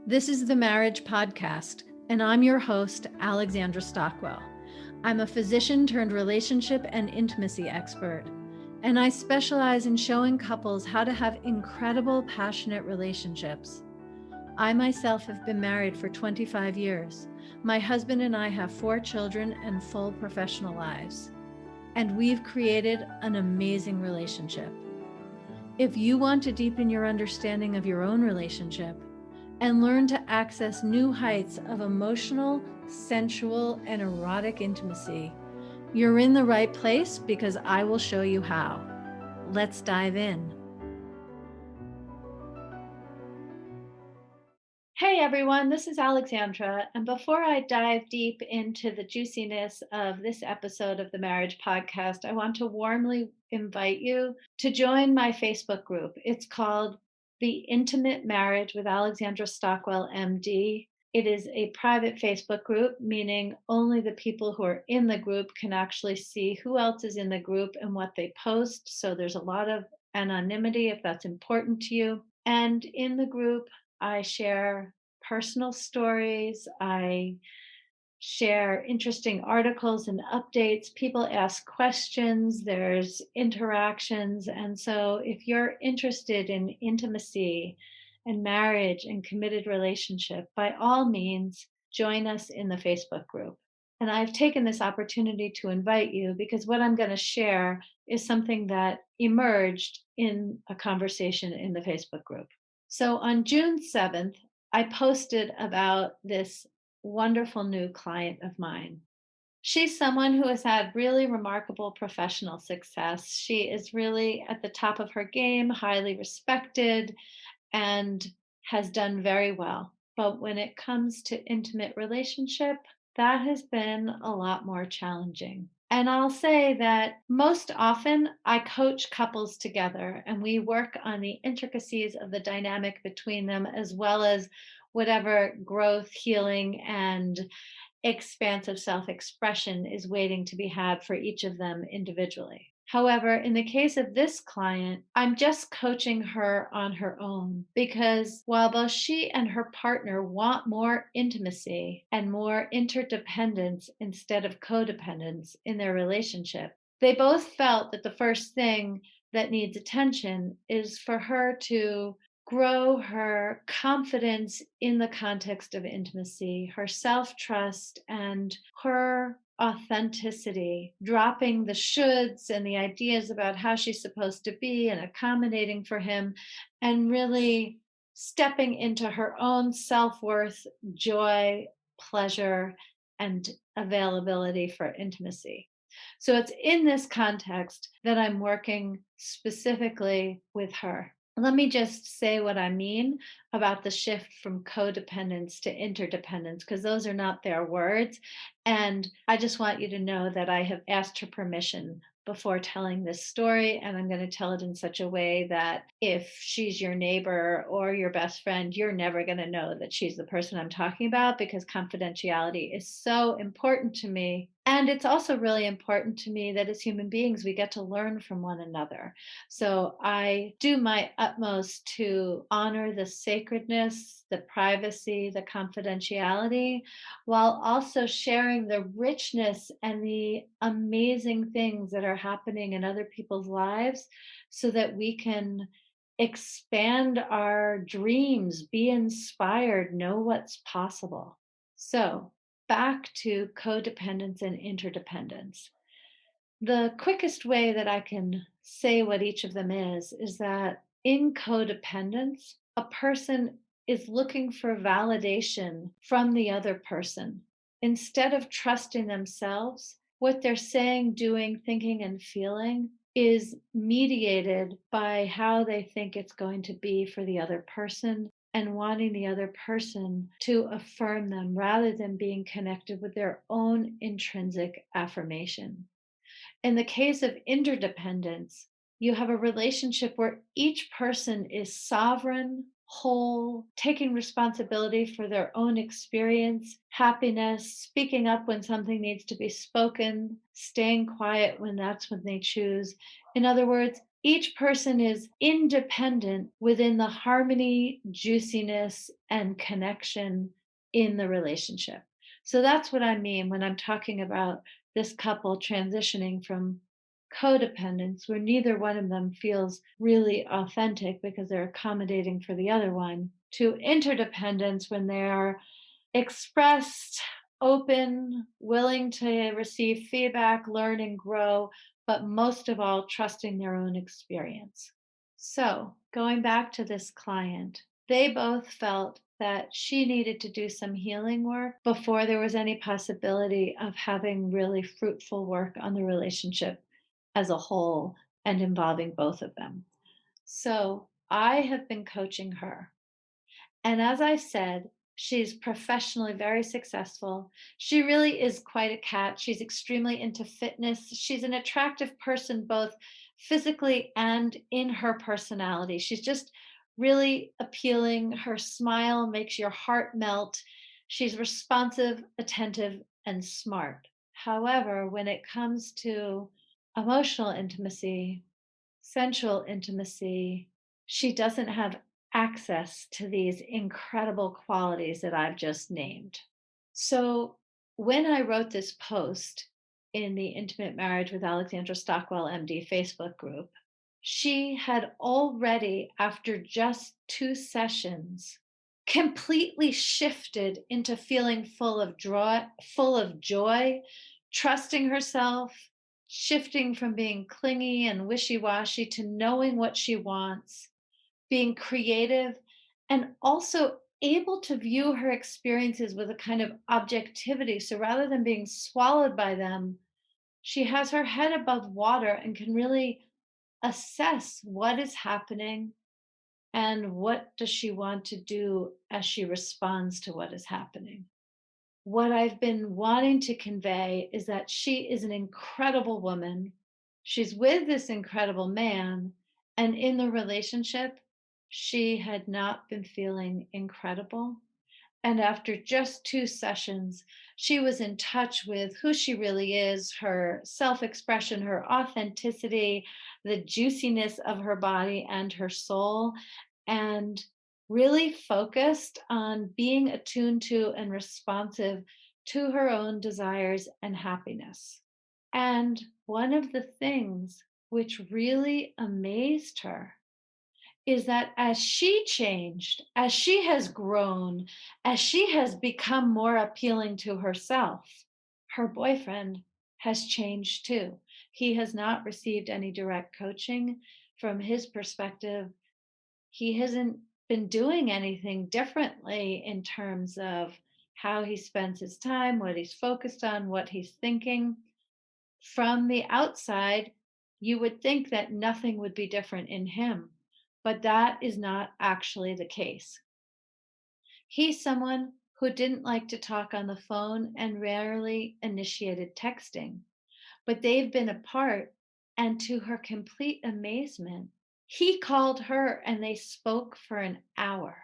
This is the Marriage Podcast, and I'm your host, Alexandra Stockwell. I'm a physician turned relationship and intimacy expert, and I specialize in showing couples how to have incredible, passionate relationships. I myself have been married for 25 years. My husband and I have 4 children and full professional lives, and we've created an amazing relationship. If you want to deepen your understanding of your own relationship and learn to access new heights of emotional, sensual, and erotic intimacy, you're in the right place because I will show you how. Let's dive in. Hey everyone, this is Alexandra, and before I dive deep into the juiciness of this episode of the Marriage Podcast, I want to warmly invite you to join my Facebook group. It's called The Intimate Marriage with Alexandra Stockwell, MD. It is a private Facebook group, meaning only the people who are in the group can actually see who else is in the group and what they post. So there's a lot of anonymity if that's important to you. And in the group, I share personal stories. I share interesting articles and updates. People ask questions. There's interactions. And so if you're interested in intimacy and marriage and committed relationship, by all means, join us in the Facebook group. And I've taken this opportunity to invite you because what I'm going to share is something that emerged in a conversation in the Facebook group. So on June 7th, I posted about this wonderful new client of mine. She's someone who has had really remarkable professional success. She is really at the top of her game, highly respected, and has done very well. But when it comes to intimate relationship, that has been a lot more challenging. And I'll say that most often I coach couples together and we work on the intricacies of the dynamic between them, as well as whatever growth, healing, and expansive self expression is waiting to be had for each of them individually. However, in the case of this client, I'm just coaching her on her own because while both she and her partner want more intimacy and more interdependence instead of codependence in their relationship, they both felt that the first thing that needs attention is for her to grow her confidence in the context of intimacy, her self trust, and her authenticity, dropping the shoulds and the ideas about how she's supposed to be and accommodating for him, and really stepping into her own self worth, joy, pleasure, and availability for intimacy. So it's in this context that I'm working specifically with her. Let me just say what I mean about the shift from codependence to interdependence, because those are not their words. And I just want you to know that I have asked her permission before telling this story. And I'm going to tell it in such a way that if she's your neighbor or your best friend, you're never going to know that she's the person I'm talking about, because confidentiality is so important to me. And it's also really important to me that as human beings, we get to learn from one another. So I do my utmost to honor the sacredness, the privacy, the confidentiality, while also sharing the richness and the amazing things that are happening in other people's lives so that we can expand our dreams, be inspired, know what's possible. So, back to codependence and interdependence. The quickest way that I can say what each of them is that in codependence, a person is looking for validation from the other person. Instead of trusting themselves, what they're saying, doing, thinking, and feeling is mediated by how they think it's going to be for the other person and wanting the other person to affirm them rather than being connected with their own intrinsic affirmation. In the case of interdependence, you have a relationship where each person is sovereign, whole, taking responsibility for their own experience, happiness, speaking up when something needs to be spoken, staying quiet when that's when they choose. In other words, Each person is independent within the harmony, juiciness, and connection in the relationship. So that's what I mean when I'm talking about this couple transitioning from codependence, where neither one of them feels really authentic because they're accommodating for the other one, to interdependence when they are expressed, open, willing to receive feedback, learn, and grow, but most of all, trusting their own experience. So, going back to this client, they both felt that she needed to do some healing work before there was any possibility of having really fruitful work on the relationship as a whole and involving both of them. So, I have been coaching her, and as I said, she's professionally very successful. She really is quite a cat. She's extremely into fitness. She's an attractive person, both physically and in her personality. She's just really appealing. Her smile makes your heart melt. She's responsive, attentive, and smart. However, when it comes to emotional intimacy, sensual intimacy, she doesn't have access to these incredible qualities that I've just named. So when I wrote this post in the Intimate Marriage with Alexandra Stockwell, MD Facebook group, she had already, after just 2 sessions, completely shifted into feeling full of joy, trusting herself, shifting from being clingy and wishy-washy to knowing what she wants, being creative, and also able to view her experiences with a kind of objectivity. So rather than being swallowed by them, she has her head above water and can really assess what is happening and what does she want to do as she responds to what is happening. What I've been wanting to convey is that she is an incredible woman. She's with this incredible man. And in the relationship, she had not been feeling incredible. And after just 2 sessions, she was in touch with who she really is, her self expression, her authenticity, the juiciness of her body and her soul, and really focused on being attuned to and responsive to her own desires and happiness. And one of the things which really amazed her is that as she changed, as she has grown, as she has become more appealing to herself, her boyfriend has changed too. He has not received any direct coaching. From his perspective, he hasn't been doing anything differently in terms of how he spends his time, what he's focused on, what he's thinking. From the outside, you would think that nothing would be different in him, but that is not actually the case. He's someone who didn't like to talk on the phone and rarely initiated texting, but they've been apart, and to her complete amazement, he called her and they spoke for an hour.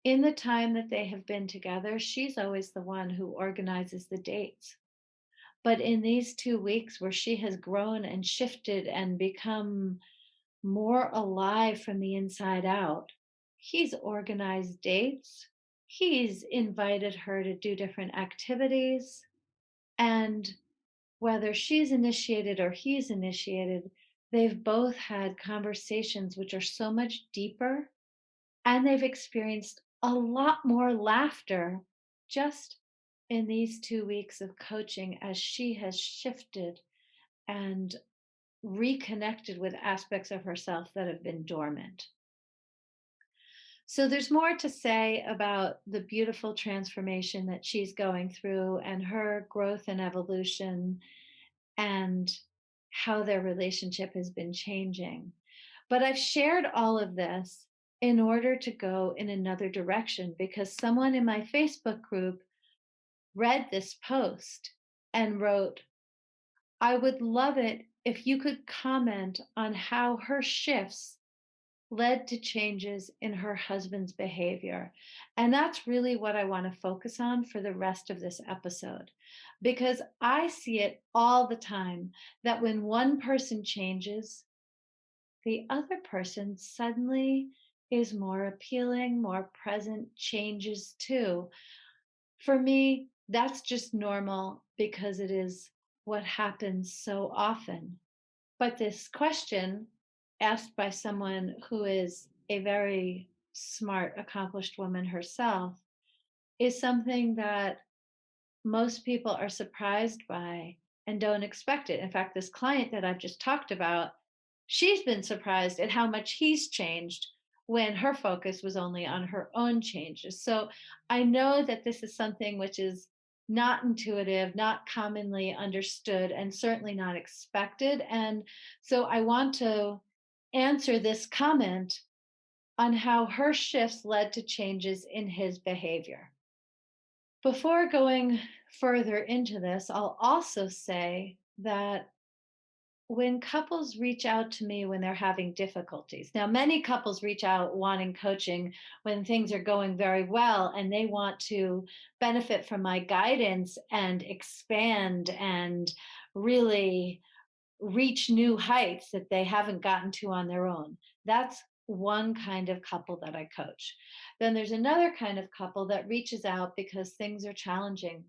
In the time that they have been together, she's always the one who organizes the dates. But in these 2 weeks where she has grown and shifted and become more alive from the inside out, he's organized dates. He's invited her to do different activities. And whether she's initiated or he's initiated, they've both had conversations which are so much deeper, and they've experienced a lot more laughter just in these 2 weeks of coaching as she has shifted and reconnected with aspects of herself that have been dormant. So there's more to say about the beautiful transformation that she's going through and her growth and evolution and how their relationship has been changing. But I've shared all of this in order to go in another direction because someone in my Facebook group read this post and wrote, I would love it if you could comment on how her shifts led to changes in her husband's behavior. And that's really what I want to focus on for the rest of this episode, because I see it all the time that when one person changes, the other person suddenly is more appealing, more present, changes too. For me, that's just normal because it is what happens so often. But this question, asked by someone who is a very smart, accomplished woman herself, is something that most people are surprised by and don't expect it. In fact, this client that I've just talked about, she's been surprised at how much he's changed when her focus was only on her own changes. So I know that this is something which is not intuitive, not commonly understood, and certainly not expected. And so I want to answer this comment on how her shifts led to changes in his behavior. Before going further into this, I'll also say that when couples reach out to me when they're having difficulties, now many couples reach out wanting coaching when things are going very well and they want to benefit from my guidance and expand and really reach new heights that they haven't gotten to on their own. That's one kind of couple that I coach. Then there's another kind of couple that reaches out because things are challenging,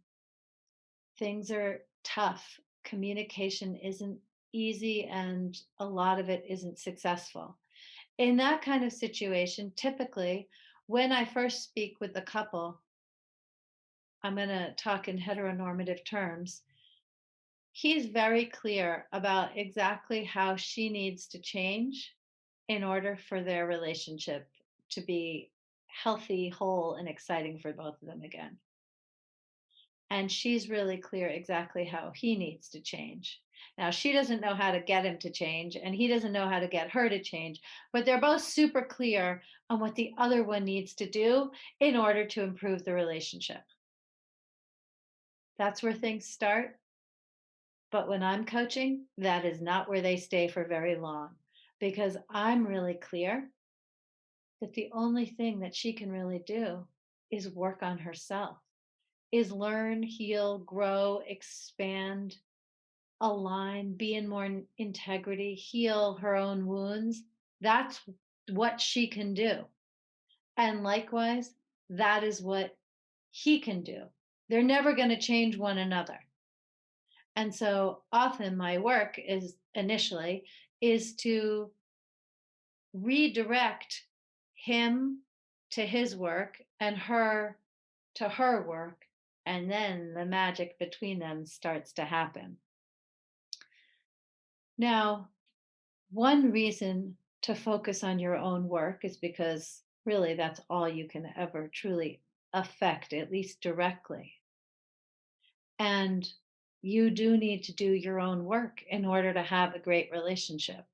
things are tough, communication isn't easy, and a lot of it isn't successful. In that kind of situation, typically, when I first speak with the couple, I'm going to talk in heteronormative terms. He's very clear about exactly how she needs to change in order for their relationship to be healthy, whole, and exciting for both of them again. And she's really clear exactly how he needs to change. Now, she doesn't know how to get him to change, and he doesn't know how to get her to change, but they're both super clear on what the other one needs to do in order to improve the relationship. That's where things start. But when I'm coaching, that is not where they stay for very long because I'm really clear that the only thing that she can really do is work on herself, is learn, heal, grow, expand, align, be in more integrity, heal her own wounds. That's what she can do. And likewise, that is what he can do. They're never going to change one another. And so often my work is initially is to redirect him to his work and her to her work. And then the magic between them starts to happen. Now, one reason to focus on your own work is because really that's all you can ever truly affect, at least directly. And you do need to do your own work in order to have a great relationship.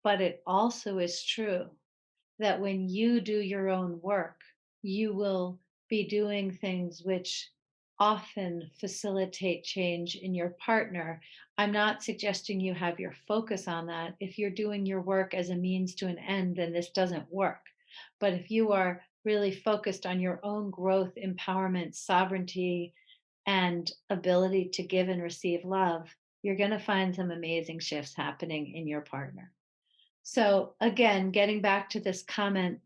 But it also is true that when you do your own work, you will be doing things which often facilitate change in your partner. I'm not suggesting you have your focus on that. If you're doing your work as a means to an end, then this doesn't work. But if you are really focused on your own growth, empowerment, sovereignty, and ability to give and receive love, you're going to find some amazing shifts happening in your partner. So, again, getting back to this comment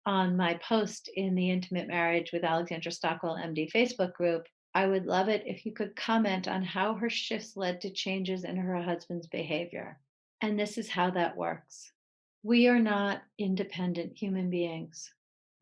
on my post in the Intimate Marriage with Alexandra Stockwell, MD Facebook group, I would love it if you could comment on how her shifts led to changes in her husband's behavior. And this is how that works. We are not independent human beings.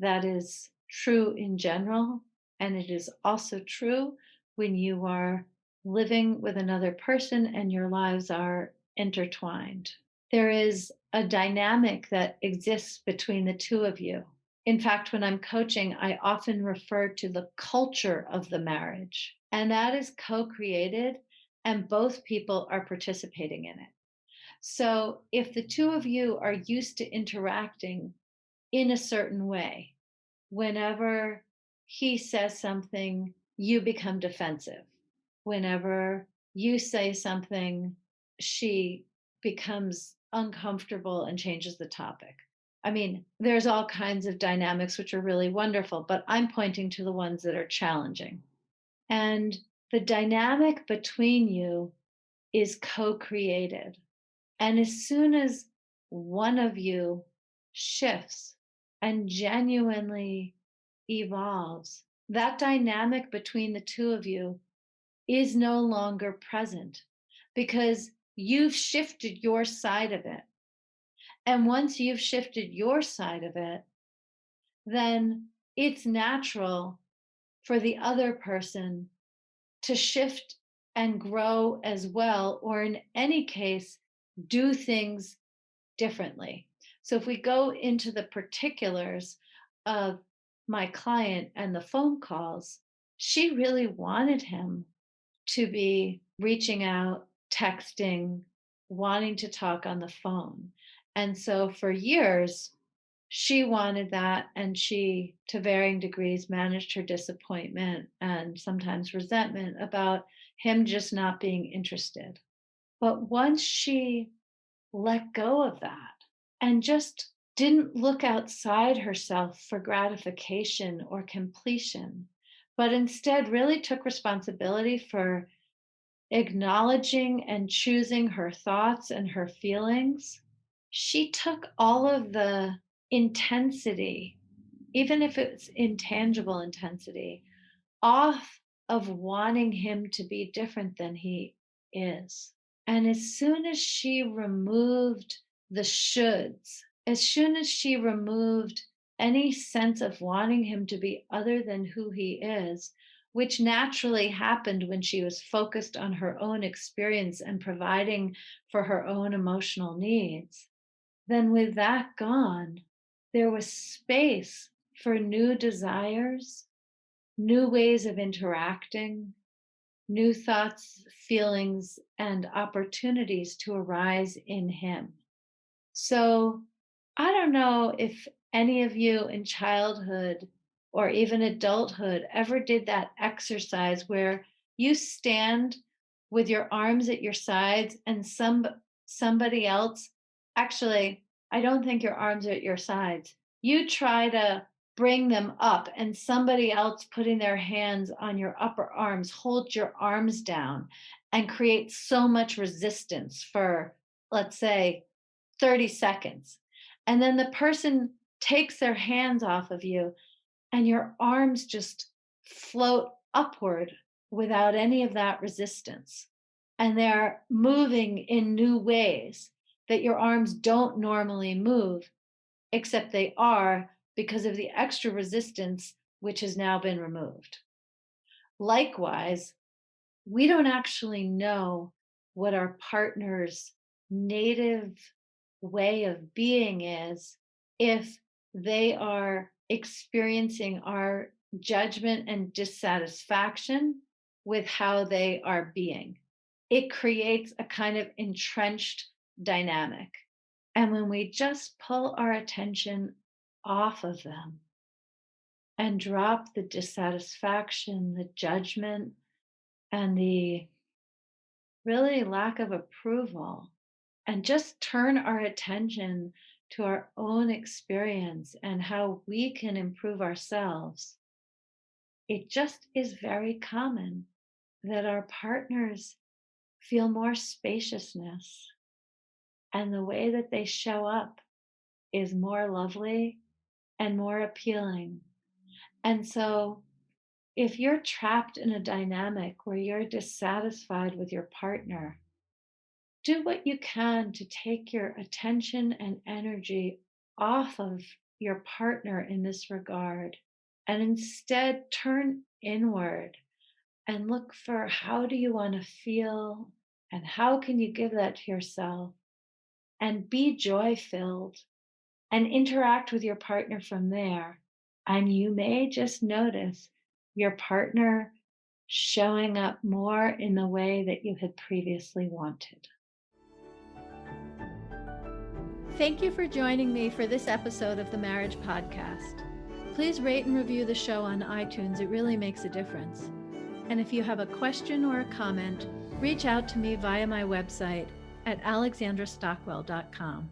That is true in general, and it is also true when you are living with another person and your lives are intertwined. There is a dynamic that exists between the two of you. In fact, when I'm coaching, I often refer to the culture of the marriage, and that is co created, and both people are participating in it. So if the two of you are used to interacting in a certain way, whenever he says something, you become defensive. Whenever you say something, she becomes uncomfortable and changes the topic. I mean, there's all kinds of dynamics which are really wonderful, but I'm pointing to the ones that are challenging. And the dynamic between you is co created. And as soon as one of you shifts and genuinely evolves, that dynamic between the two of you is no longer present because you've shifted your side of it. And once you've shifted your side of it, then it's natural for the other person to shift and grow as well, or in any case, do things differently. So if we go into the particulars of my client and the phone calls, she really wanted him to be reaching out, texting, wanting to talk on the phone. And so for years, she wanted that, and she, to varying degrees, managed her disappointment and sometimes resentment about him just not being interested. But once she let go of that and just didn't look outside herself for gratification or completion, but instead really took responsibility for acknowledging and choosing her thoughts and her feelings, she took all of the intensity, even if it's intangible intensity, off of wanting him to be different than he is. And as soon as she removed the shoulds, as soon as she removed any sense of wanting him to be other than who he is, which naturally happened when she was focused on her own experience and providing for her own emotional needs, then with that gone, there was space for new desires, new ways of interacting, new thoughts, feelings, and opportunities to arise in him. So I don't know if any of you in childhood or even adulthood ever did that exercise where you stand with your arms at your sides and somebody else, actually, I don't think your arms are at your sides. You try to bring them up, and somebody else putting their hands on your upper arms holds your arms down and creates so much resistance for, let's say, 30 seconds. And then the person takes their hands off of you, and your arms just float upward without any of that resistance. And they're moving in new ways that your arms don't normally move, except they are because of the extra resistance which has now been removed. Likewise, we don't actually know what our partner's native way of being is if they are experiencing our judgment and dissatisfaction with how they are being. It creates a kind of entrenched dynamic. And when we just pull our attention off of them and drop the dissatisfaction, the judgment, and the really lack of approval, and just turn our attention to our own experience and how we can improve ourselves, it just is very common that our partners feel more spaciousness, and the way that they show up is more lovely and more appealing. And so, if you're trapped in a dynamic where you're dissatisfied with your partner, do what you can to take your attention and energy off of your partner in this regard, and instead turn inward and look for, how do you want to feel, and how can you give that to yourself, and be joy filled and interact with your partner from there. And you may just notice your partner showing up more in the way that you had previously wanted. Thank you for joining me for this episode of the Marriage Podcast. Please rate and review the show on iTunes. It really makes a difference. And if you have a question or a comment, reach out to me via my website at alexandrastockwell.com.